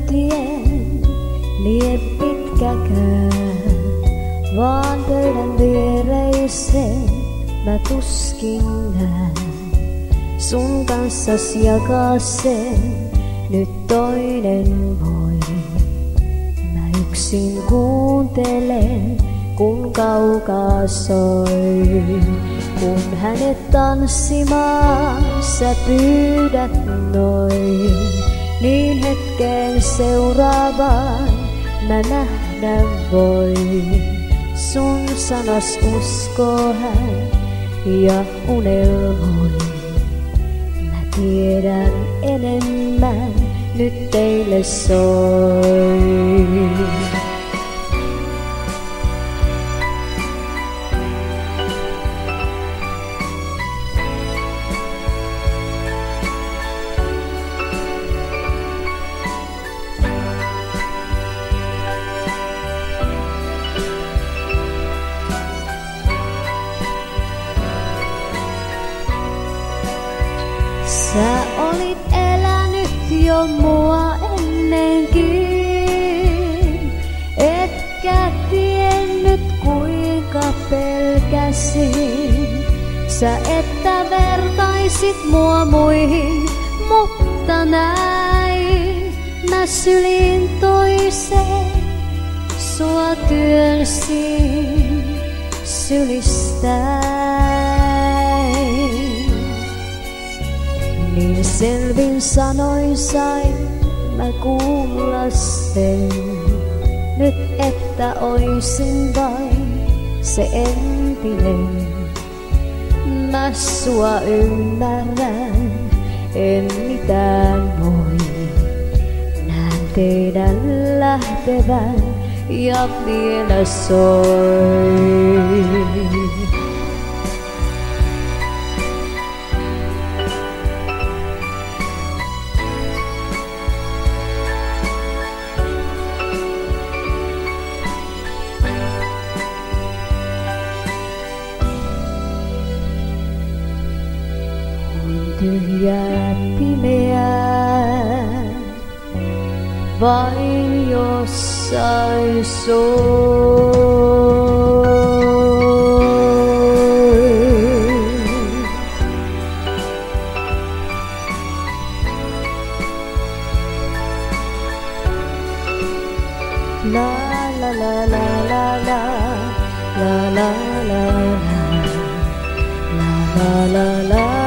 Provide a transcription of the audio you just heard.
tien liian pitkäkään, vaan pöydän viereisen mä tuskin näen. Sun kanssas jakaa sen nyt toinen voi. Mä yksin kuuntelen, kun kaukaa soi. Kun hänet tanssimaan sä pyydät noin, niin hetken seuraavaan mä nähdä voin. Sun sanas uskoo hän ja unelmoi. Mä tiedän enemmän, nyt teille soi. Sä olit elänyt jo mua ennenkin, etkä tiennyt kuinka pelkäsin. Sä että vertaisit mua muihin, mutta näin mä syliin toiseen sua työnsin sylistäin. Niin selvin sanoin sain mä kuulla sen, nyt että oisin vain se entinen. Mä sua ymmärrän, en mitään voi. Näen teidän lähtevän ja vielä soi. Tyhjää pimeää, vain jossain soi. La la la la la la la la la la la la la la.